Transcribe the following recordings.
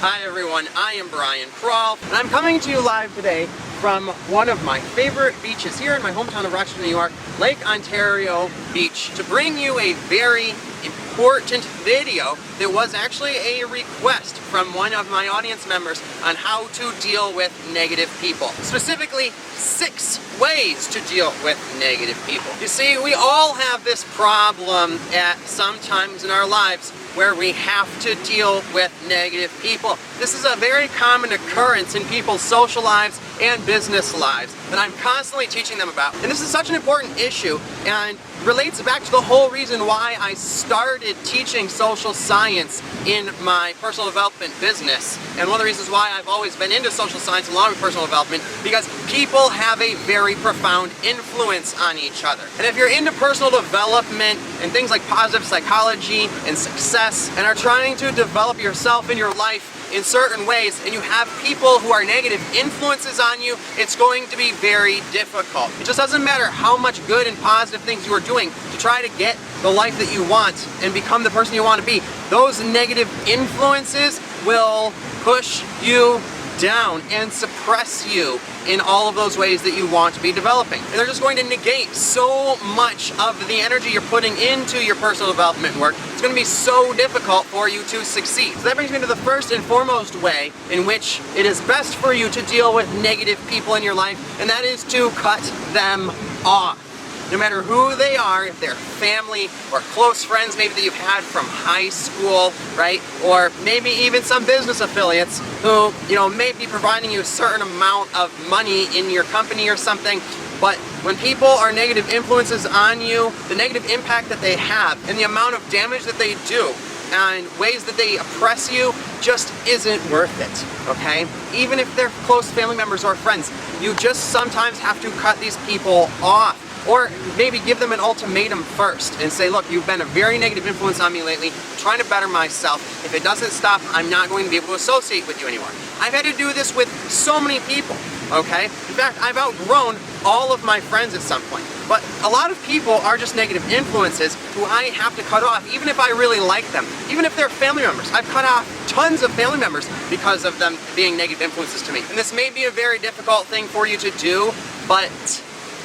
Hi everyone, I am Brian Crawl, and I'm coming to you live today from one of my favorite beaches here in my hometown of Rochester, New York, Lake Ontario Beach, to bring you a very important video that was actually a request from one of my audience members on how to deal with negative people. Specifically, 6 ways to deal with negative people. You see, we all have this problem at some times in our lives where we have to deal with negative people. This is a very common occurrence in people's social lives and business lives that I'm constantly teaching them about. And this is such an important issue and relates back to the whole reason why I started teaching social science in my personal development business. And one of the reasons why I've always been into social science along with personal development, because people have a very profound influence on each other. And if you're into personal development and things like positive psychology and success, and are trying to develop yourself in your life in certain ways, and you have people who are negative influences on you, it's going to be very difficult. It just doesn't matter how much good and positive things you are doing to try to get the life that you want and become the person you want to be. Those negative influences will push you down and suppress you in all of those ways that you want to be developing. And they're just going to negate so much of the energy you're putting into your personal development work. It's going to be so difficult for you to succeed. So that brings me to the first and foremost way in which it is best for you to deal with negative people in your life, and that is to cut them off. No matter who they are, if they're family or close friends maybe that you've had from high school, right? Or maybe even some business affiliates who, may be providing you a certain amount of money in your company or something. But when people are negative influences on you, the negative impact that they have and the amount of damage that they do and ways that they oppress you just isn't worth it, okay? Even if they're close family members or friends, you just sometimes have to cut these people off. Or maybe give them an ultimatum first and say, look, you've been a very negative influence on me lately. I'm trying to better myself. If it doesn't stop, I'm not going to be able to associate with you anymore. I've had to do this with so many people, okay? In fact, I've outgrown all of my friends at some point. But a lot of people are just negative influences who I have to cut off, even if I really like them. Even if they're family members. I've cut off tons of family members because of them being negative influences to me. And this may be a very difficult thing for you to do, but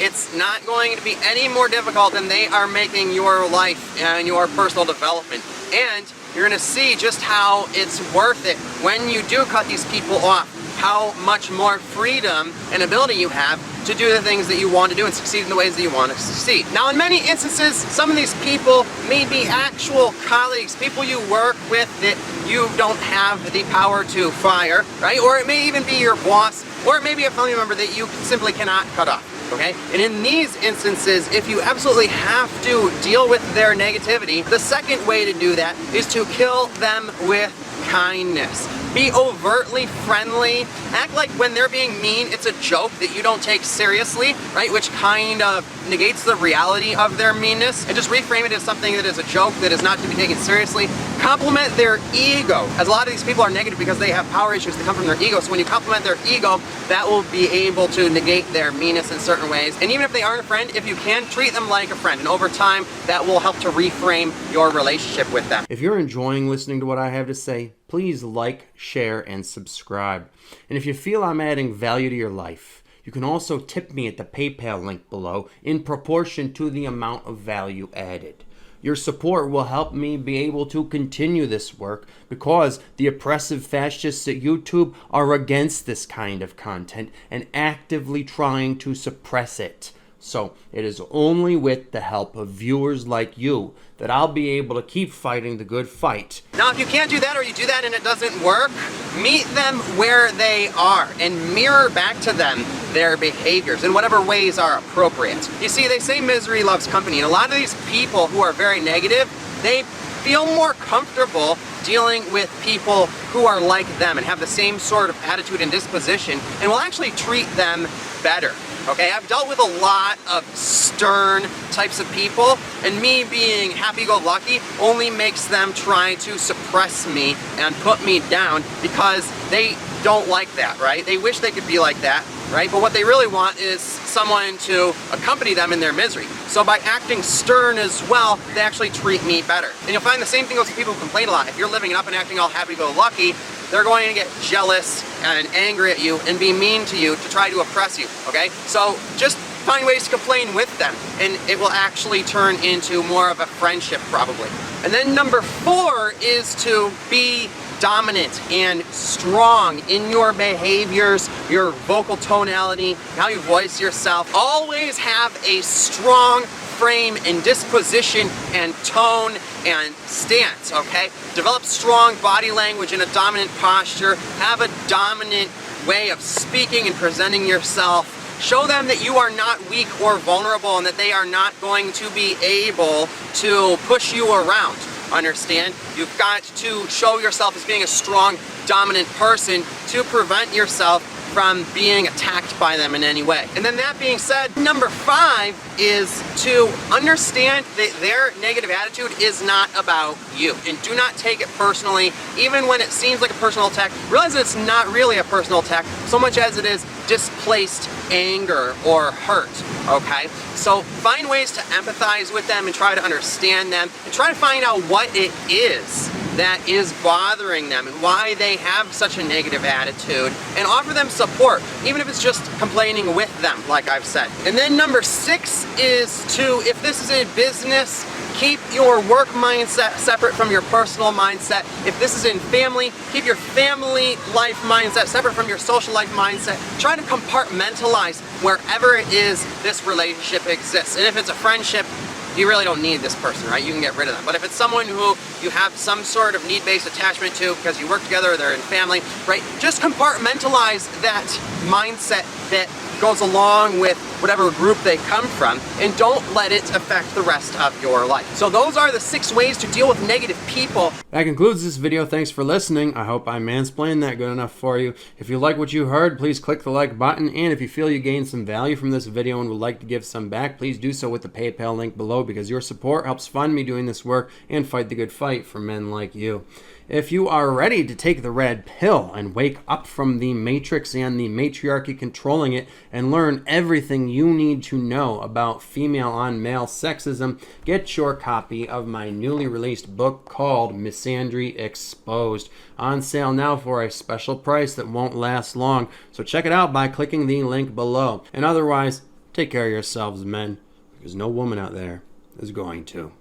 it's not going to be any more difficult than they are making your life and your personal development. And you're going to see just how it's worth it when you do cut these people off, how much more freedom and ability you have to do the things that you want to do and succeed in the ways that you want to succeed. Now, in many instances, some of these people may be actual colleagues, people you work with that you don't have the power to fire, right? Or it may even be your boss, or it may be a family member that you simply cannot cut off. Okay? And in these instances, if you absolutely have to deal with their negativity, the second way to do that is to kill them with kindness. Be overtly friendly. Act like when they're being mean, it's a joke that you don't take seriously, right? Which kind of negates the reality of their meanness. And just reframe it as something that is a joke that is not to be taken seriously. Compliment their ego. As a lot of these people are negative because they have power issues that come from their ego. So when you compliment their ego, that will be able to negate their meanness in certain ways. And even if they aren't a friend, if you can, treat them like a friend. And over time, that will help to reframe your relationship with them. If you're enjoying listening to what I have to say, please like, share, and subscribe. And if you feel I'm adding value to your life, you can also tip me at the PayPal link below in proportion to the amount of value added. Your support will help me be able to continue this work because the oppressive fascists at YouTube are against this kind of content and actively trying to suppress it. So it is only with the help of viewers like you that I'll be able to keep fighting the good fight. Now, if you can't do that or you do that and it doesn't work, meet them where they are and mirror back to them their behaviors in whatever ways are appropriate. You see, they say misery loves company, and a lot of these people who are very negative, they feel more comfortable dealing with people who are like them and have the same sort of attitude and disposition and will actually treat them better. Okay, I've dealt with a lot of stern types of people, and me being happy-go-lucky only makes them try to suppress me and put me down because they don't like that, right? They wish they could be like that, right? But what they really want is someone to accompany them in their misery. So by acting stern as well, they actually treat me better. And you'll find the same thing with people who complain a lot. If you're living it up and acting all happy-go-lucky, they're going to get jealous and angry at you and be mean to you to try to oppress you, okay? So just find ways to complain with them, and it will actually turn into more of a friendship probably. And then number 4 is to be dominant and strong in your behaviors, your vocal tonality, how you voice yourself. Always have a strong frame and disposition and tone and stance, okay? Develop strong body language and a dominant posture. Have a dominant way of speaking and presenting yourself. Show them that you are not weak or vulnerable and that they are not going to be able to push you around. Understand? You've got to show yourself as being a strong, dominant person to prevent yourself from being attacked by them in any way. And then that being said, number 5 is to understand that their negative attitude is not about you. And do not take it personally, even when it seems like a personal attack. Realize that it's not really a personal attack so much as it is displaced anger or hurt, okay? So find ways to empathize with them and try to understand them and try to find out what it is that is bothering them and why they have such a negative attitude, and offer them support, even if it's just complaining with them, like I've said. And then number 6 is to, if this is a business, keep your work mindset separate from your personal mindset. If this is in family, keep your family life mindset separate from your social life mindset. Try to compartmentalize wherever it is this relationship exists. And if it's a friendship, you really don't need this person, right? You can get rid of them. But if it's someone who you have some sort of need-based attachment to because you work together or they're in family, right? Just compartmentalize that mindset that goes along with whatever group they come from, and don't let it affect the rest of your life. So those are the 6 ways to deal with negative people. That concludes this video. Thanks for listening. I hope I mansplained that good enough for you. If you like what you heard, please click the like button, and if you feel you gained some value from this video and would like to give some back, please do so with the PayPal link below, because your support helps fund me doing this work and fight the good fight for men like you. If you are ready to take the red pill and wake up from the matrix and the matriarchy controlling it and learn everything you need to know about female on male sexism, get your copy of my newly released book called Misandry Exposed. On sale now for a special price that won't last long. So check it out by clicking the link below. And otherwise, take care of yourselves, men, because no woman out there is going to.